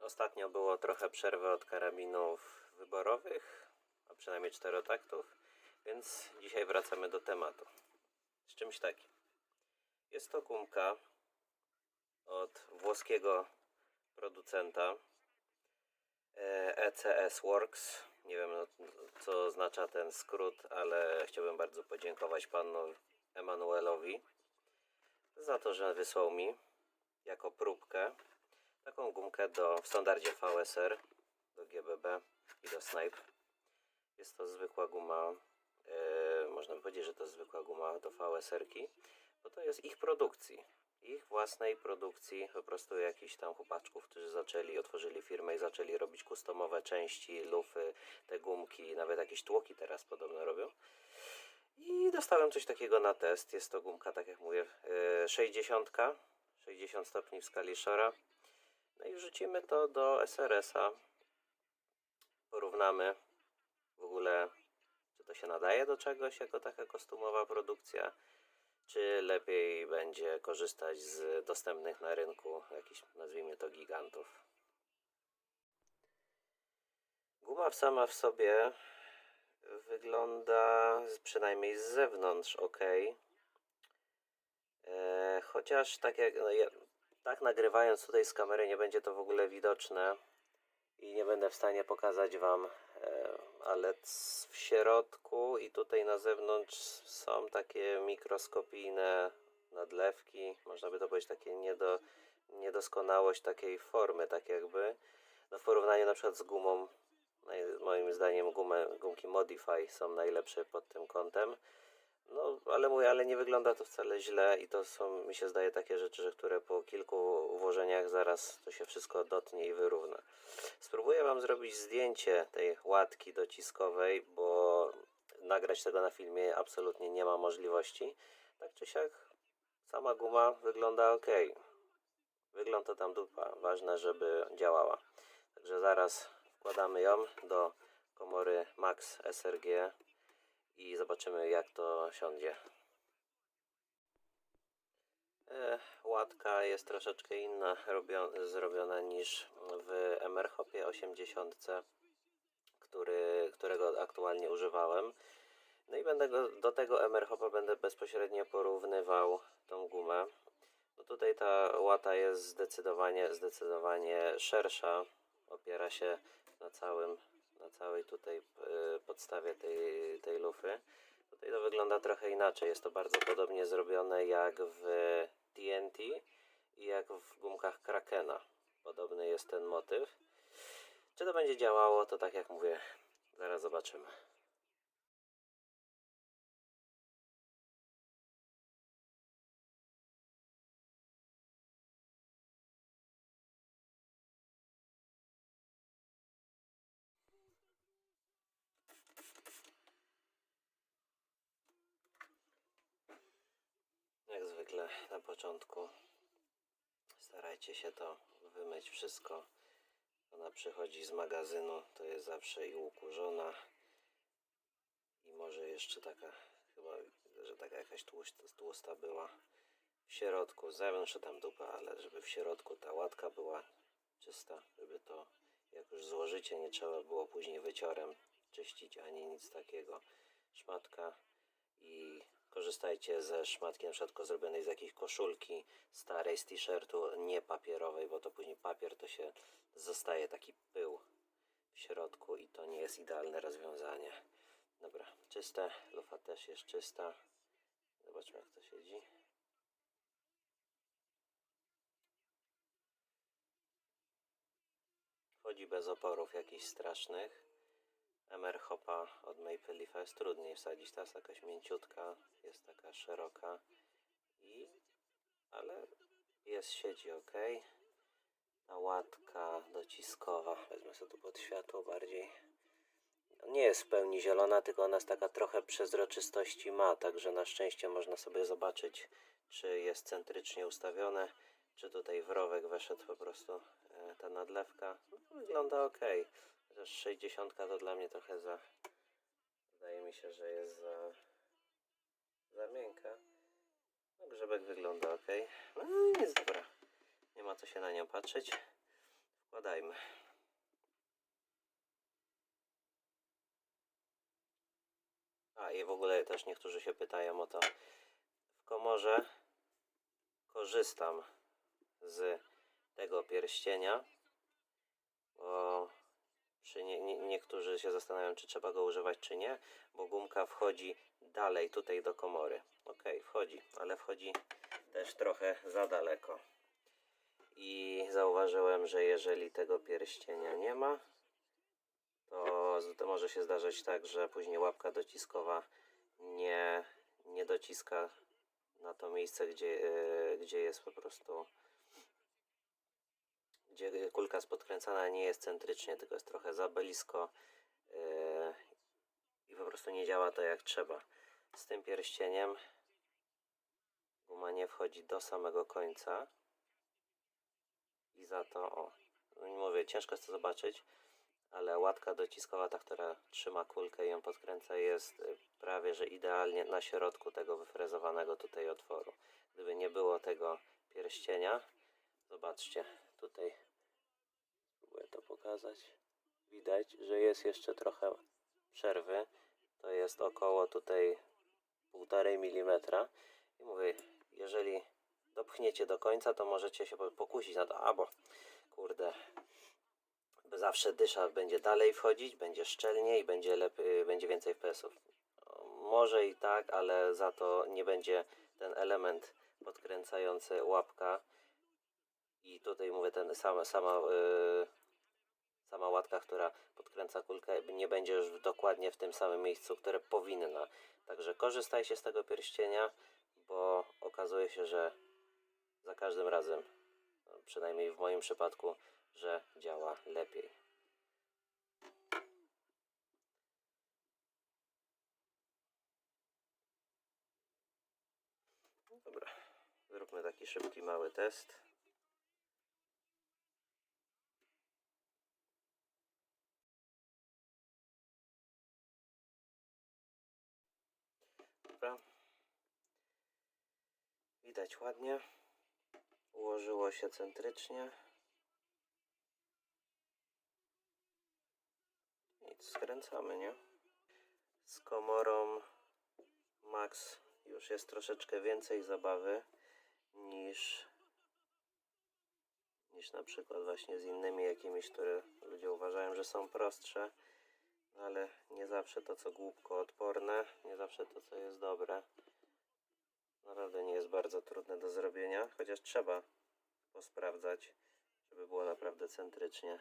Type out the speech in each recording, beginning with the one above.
Ostatnio było trochę przerwy od karabinów wyborowych, a przynajmniej czterotaktów, więc dzisiaj wracamy do tematu. Z czymś takim. Jest to gumka od włoskiego producenta ECS Works. Nie wiem, co oznacza ten skrót, ale chciałbym bardzo podziękować panu Emanuelowi za to, że wysłał mi jako próbkę taką gumkę w standardzie VSR, do GBB i do Snipe. Jest to zwykła guma, można by powiedzieć, że to zwykła guma do VSR-ki, bo to jest ich produkcji, ich własnej produkcji, po prostu jakichś tam chłopaczków, którzy otworzyli firmę i zaczęli robić customowe części, lufy, te gumki, nawet jakieś tłoki teraz podobno robią. I dostałem coś takiego na test. Jest to gumka, tak jak mówię, 60 stopni w skali Shora. No i wrzucimy to do SRS-a. Porównamy w ogóle, czy to się nadaje do czegoś jako taka kostiumowa produkcja, czy lepiej będzie korzystać z dostępnych na rynku jakichś, nazwijmy to, gigantów. Guma sama w sobie wygląda, przynajmniej z zewnątrz, ok. Chociaż tak jak tak nagrywając tutaj z kamery nie będzie to w ogóle widoczne i nie będę w stanie pokazać wam, ale w środku i tutaj na zewnątrz są takie mikroskopijne nadlewki, można by to powiedzieć takie niedoskonałość takiej formy, tak jakby, no w porównaniu na przykład z gumą, moim zdaniem gumki Modify są najlepsze pod tym kątem. No, ale nie wygląda to wcale źle i to są, mi się zdaje, takie rzeczy, które po kilku włożeniach zaraz to się wszystko dotnie i wyrówna. Spróbuję wam zrobić zdjęcie tej łatki dociskowej, bo nagrać tego na filmie absolutnie nie ma możliwości. Tak czy siak sama guma wygląda ok. Wygląd to tam dupa. Ważne, żeby działała. Także zaraz wkładamy ją do komory Max SRG i zobaczymy, jak to siądzie. Łatka jest troszeczkę inna zrobiona niż w MR-Hopie 80, którego aktualnie używałem. No i do tego MR-Hopa będę bezpośrednio porównywał tą gumę. No tutaj ta łata jest zdecydowanie szersza. Opiera się na całej tutaj podstawie tej lufy. Tutaj to wygląda trochę inaczej. Jest to bardzo podobnie zrobione jak w TNT i jak w gumkach Krakena. Podobny jest ten motyw. Czy to będzie działało, to tak jak mówię, zaraz zobaczymy. Jak zwykle na początku starajcie się to wymyć wszystko. Ona przychodzi z magazynu, to jest zawsze i ukurzona i może jeszcze taka, chyba, że taka jakaś tłusta była w środku, z zewnątrz tam dupa, ale żeby w środku ta łatka była czysta, żeby to jak już złożycie nie trzeba było później wyciorem czyścić ani nic takiego. Szmatka i korzystajcie ze szmatki na przykład zrobionej z jakiejś koszulki starej, z t-shirtu, nie papierowej, bo to później papier to się zostaje taki pył w środku i to nie jest idealne rozwiązanie. Dobra, czyste, lufa też jest czysta. Zobaczmy, jak to siedzi. Wchodzi bez oporów jakichś strasznych. MR-Hopa od Maple Leafa jest trudniej wsadzić, ta jest jakaś mięciutka, jest taka szeroka ale siedzi ok. Ta łatka dociskowa, wezmę sobie tu pod światło bardziej. Nie jest w pełni zielona, tylko ona jest taka trochę przezroczystości ma, także na szczęście można sobie zobaczyć, czy jest centrycznie ustawione, czy tutaj w rowek weszedł po prostu ta nadlewka. No, wygląda ok. Chociaż 60 to dla mnie trochę wydaje mi się, że jest za miękka. No, grzebek wygląda ok. No nic, dobra. Nie ma co się na nią patrzeć. Wkładajmy. A i w ogóle też niektórzy się pytają o to. W komorze korzystam z tego pierścienia, bo niektórzy się zastanawiają, czy trzeba go używać, czy nie, bo gumka wchodzi dalej tutaj do komory. Ok, wchodzi, ale wchodzi też trochę za daleko. I zauważyłem, że jeżeli tego pierścienia nie ma, to może się zdarzyć tak, że później łapka dociskowa nie dociska na to miejsce, gdzie jest po prostu, gdzie kulka jest podkręcana, nie jest centrycznie, tylko jest trochę za blisko i po prostu nie działa to jak trzeba. Z tym pierścieniem guma nie wchodzi do samego końca i za to, mówię, ciężko jest to zobaczyć, ale łatka dociskowa, ta, która trzyma kulkę i ją podkręca, jest prawie że idealnie na środku tego wyfrezowanego tutaj otworu. Gdyby nie było tego pierścienia, zobaczcie, tutaj spróbuję to pokazać, widać, że jest jeszcze trochę przerwy, to jest około tutaj 1,5 mm i mówię, jeżeli dopchniecie do końca, to możecie się pokusić na to, bo kurde, zawsze dysza będzie dalej wchodzić, będzie szczelniej, będzie lepiej, będzie więcej FPS-ów. Może i tak, ale za to nie będzie ten element podkręcający łapka i tutaj mówię, sama łatka, która podkręca kulkę, nie będzie już dokładnie w tym samym miejscu, które powinna. Także korzystajcie z tego pierścienia, bo okazuje się, że za każdym razem, przynajmniej w moim przypadku, że działa lepiej. Dobra, zróbmy taki szybki, mały test. Dobra. Widać ładnie. Ułożyło się centrycznie. Nic, skręcamy, nie? Z komorą Max już jest troszeczkę więcej zabawy niż na przykład właśnie z innymi jakimiś, które ludzie uważają, że są prostsze, ale nie zawsze to, co głupko odporne, nie zawsze to, co jest dobre. Naprawdę nie jest bardzo trudne do zrobienia, chociaż trzeba posprawdzać, żeby było naprawdę centrycznie,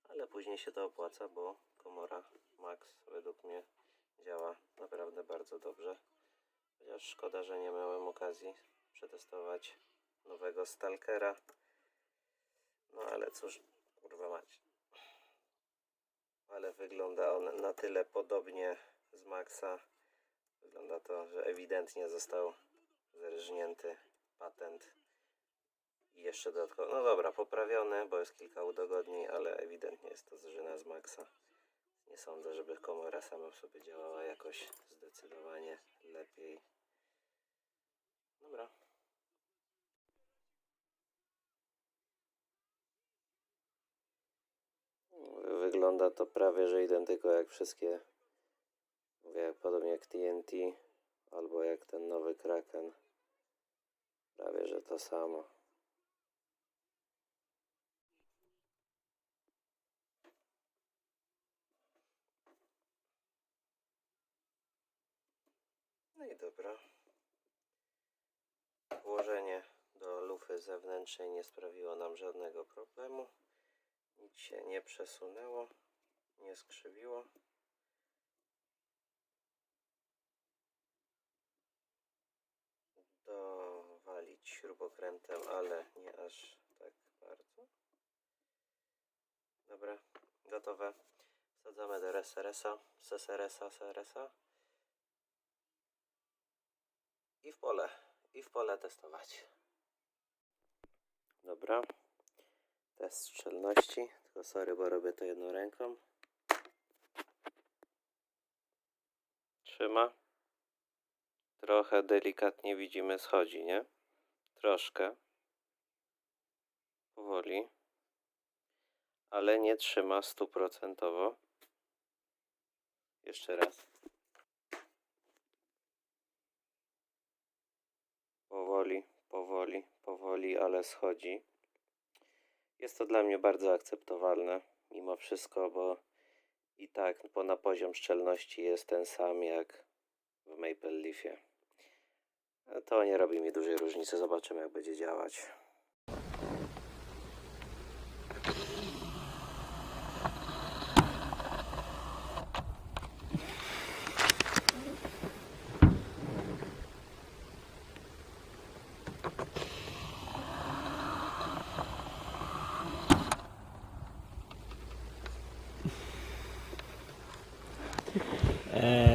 ale później się to opłaca, bo komora Max według mnie działa naprawdę bardzo dobrze. Chociaż szkoda, że nie miałem okazji przetestować nowego Stalkera. No ale cóż, kurwa mać. Ale wygląda on na tyle podobnie z Maxa. Wygląda to, że ewidentnie został zerżnięty patent. I jeszcze dodatkowo, no dobra, poprawiony, bo jest kilka udogodnień, ale ewidentnie jest to zżyna z Maxa. Nie sądzę, żeby komora sama w sobie działała jakoś zdecydowanie lepiej. Dobra. Wygląda to prawie że identyko jak wszystkie, mówię, jak podobnie jak TNT albo jak ten nowy Kraken. Prawie że to samo. No i dobra. Włożenie do lufy zewnętrznej nie sprawiło nam żadnego problemu. Nic się nie przesunęło, nie skrzywiło. Dowalić śrubokrętem, ale nie aż tak bardzo. Dobra, gotowe. Wsadzamy do SRS-a, SRS-a i w pole testować. Dobra, test szczelności, tylko sorry, bo robię to jedną ręką. Trzyma. Trochę delikatnie widzimy schodzi, nie? Troszkę. Powoli. ale nie trzyma 100%. Jeszcze raz. Powoli, powoli, powoli, ale schodzi. Jest to dla mnie bardzo akceptowalne mimo wszystko, bo i tak na poziom szczelności jest ten sam jak w Maple Leafie. To nie robi mi dużej różnicy, zobaczymy jak będzie działać.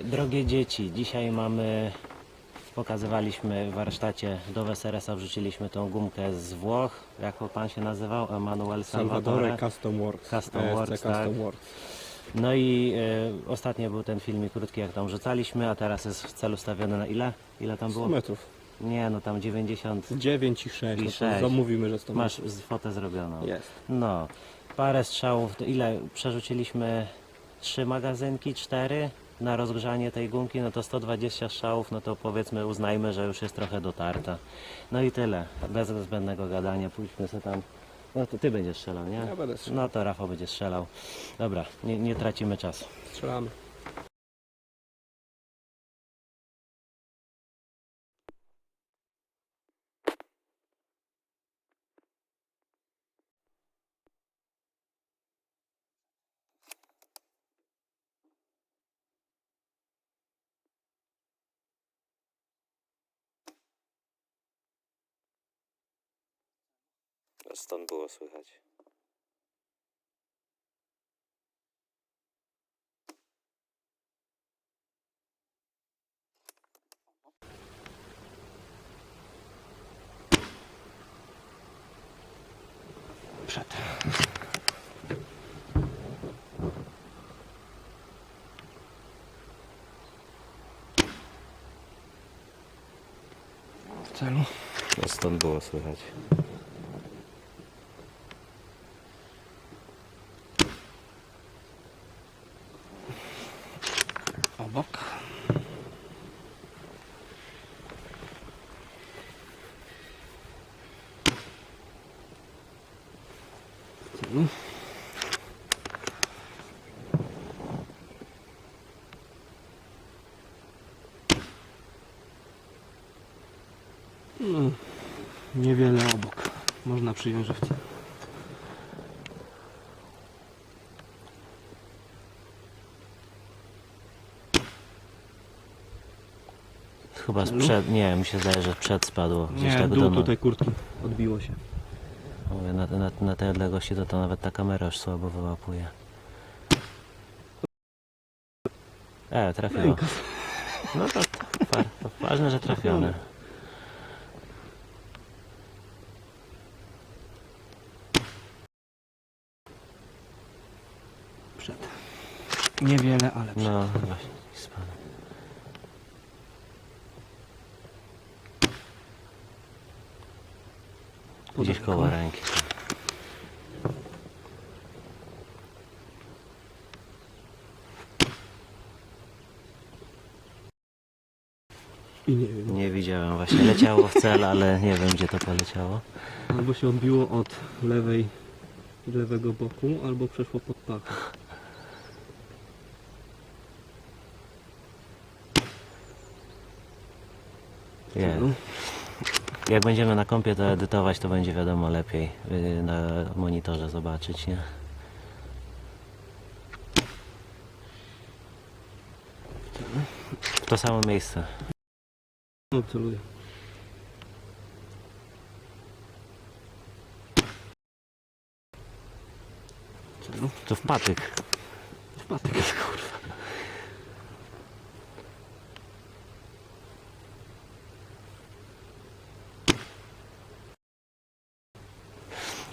Drogie dzieci, dzisiaj pokazywaliśmy w warsztacie do Weseresa, wrzuciliśmy tą gumkę z Włoch, jak pan się nazywał? Emanuel Salvatore Custom Works. Custom ESC Works, tak. Custom Works. No i ostatnio był ten filmik krótki, jak tam rzucaliśmy, a teraz jest w celu stawiony na ile? Ile tam 100 było? metrów. Nie, no tam 90. 9 i 6. I No to 6. zamówimy, że 100 Masz metrów. fotę zrobioną. Jest. No, parę strzałów, to ile przerzuciliśmy? 3 magazynki, 4 na rozgrzanie tej gumki, no to 120 strzałów, no to powiedzmy uznajmy, że już jest trochę dotarta. No i tyle, bez zbędnego gadania, pójdźmy sobie tam. No to ty będziesz strzelał, nie? Ja będę strzelał. No to Rafał będzie strzelał. Dobra, nie tracimy czasu. Strzelamy. Stąd było słychać. Przed. W celu. Stąd było słychać. Obok. W celu. No, niewiele obok. Można przyjąć, że w celu. Chyba sprzed, nie, mi się zdaje, że przed spadło. Gdzieś Nie, tak dół tutaj kurtki odbiło się. Mówię, na tej odległości to nawet ta kamera już słabo wyłapuje. Trafiło. No to ważne, że trafione. Przed. Niewiele, ale przed. No właśnie, spadł. Gdzieś koło ręki. I nie wiem. Nie widziałem, właśnie leciało w cel, ale nie wiem gdzie to poleciało. Albo się odbiło od lewego boku, albo przeszło pod pachę. Nie. Jak będziemy na kompie to edytować, to będzie wiadomo lepiej na monitorze zobaczyć, nie? W to samo miejsce. No, celuję. Celu. To w patyk. W patyk. Kurwa.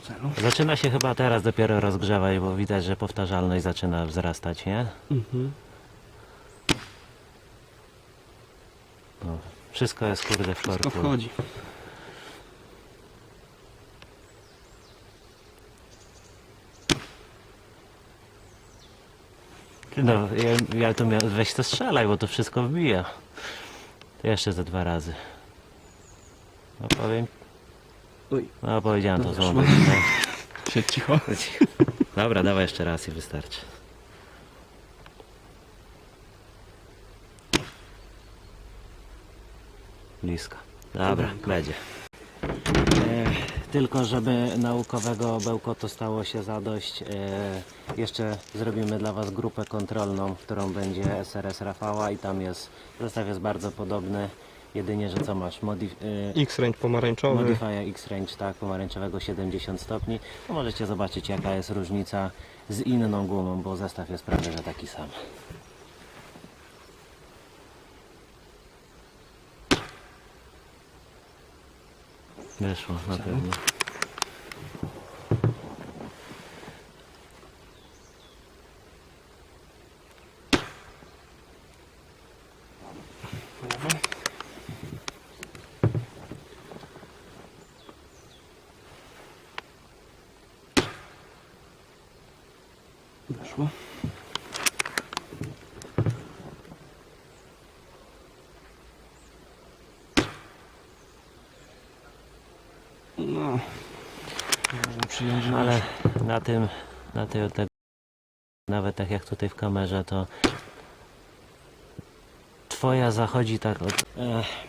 Celu. Zaczyna się chyba teraz dopiero rozgrzewać, bo widać, że powtarzalność zaczyna wzrastać, nie? Mhm. No, wszystko jest kurde w Wszystko korku. wchodzi. No, ja to weź to strzelaj, bo to wszystko wbija. To jeszcze ze 2 razy. No powiem, Oj, no powiedziałem to Dobra, złą szło. godzinę. siedź cicho. Dobra, dawaj jeszcze raz i wystarczy. Blisko. Dobra, będzie. Tylko żeby naukowego bełkotu stało się zadość, jeszcze zrobimy dla Was grupę kontrolną, którą będzie SRS Rafała i tam jest, zestaw jest bardzo podobny, jedynie, że co masz? X-range pomarańczowy. Modifier X-Range, tak, pomarańczowego 70 stopni. To możecie zobaczyć, jaka jest różnica z inną gumą, bo zestaw jest prawie że taki sam. Wyszło na pewno. Weszło. No. Można przyjąć, że Ale na tej nawet tak jak tutaj w kamerze, to twoja zachodzi tak od...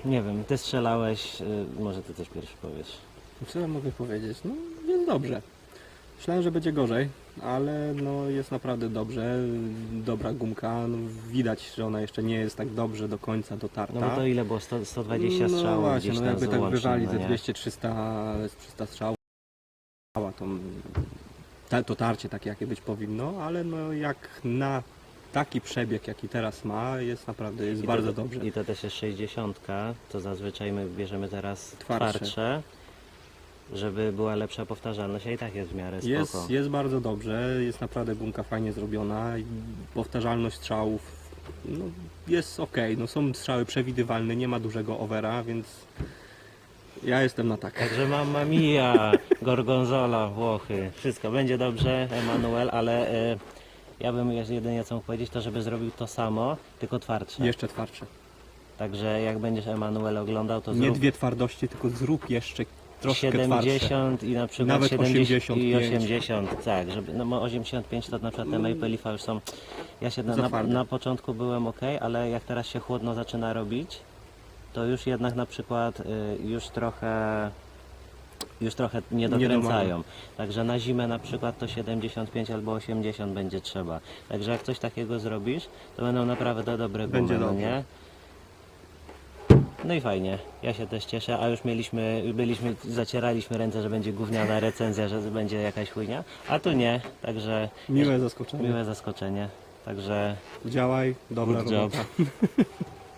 nie wiem, ty strzelałeś, może ty coś pierwszy powiesz. Co ja mogę powiedzieć? No jest dobrze. Myślałem, że będzie gorzej, ale no jest naprawdę dobrze. Dobra gumka, no, widać, że ona jeszcze nie jest tak dobrze do końca dotarta. No bo to ile było? 120 strzałów No właśnie, gdzieś no tam jakby tak łącznie, wywali no ze nie? 200-300 strzałów, to tarcie takie jakie być powinno, ale no jak na taki przebieg jaki teraz ma, jest naprawdę jest I bardzo to, dobrze. I to też jest 60, to zazwyczaj my bierzemy teraz Twardsze. twardsze, żeby była lepsza powtarzalność, a i tak jest w miarę spoko. Jest bardzo dobrze, jest naprawdę gumka fajnie zrobiona i powtarzalność strzałów no, jest ok, no są strzały przewidywalne, nie ma dużego overa, więc ja jestem na tak. Także Mamma Mia, Gorgonzola, Włochy, wszystko będzie dobrze, Emanuel, ale ja bym jedynie co mógł powiedzieć, to żeby zrobił to samo, tylko twardsze. Jeszcze twardsze. Także jak będziesz Emanuel oglądał, to Nie zrób dwie twardości, tylko zrób jeszcze troszkę twardsze. 70 i na przykład Nawet 70 i 85. 80, tak, żeby, no bo 85 to na przykład te Maple Leaf'a już są, ja się Za twarde. na początku byłem ok, ale jak teraz się chłodno zaczyna robić, to już jednak na przykład już trochę nie dokręcają. Także na zimę na przykład to 75 albo 80 będzie trzeba. Także jak coś takiego zrobisz, to będą naprawdę dobre gumy, Będzie no dobrze. nie? No i fajnie, ja się też cieszę, a już zacieraliśmy ręce, że będzie gówniana recenzja, że będzie jakaś chujnia, a tu nie, także Miłe zaskoczenie. miłe zaskoczenie, także Działaj, dobra good job. robota.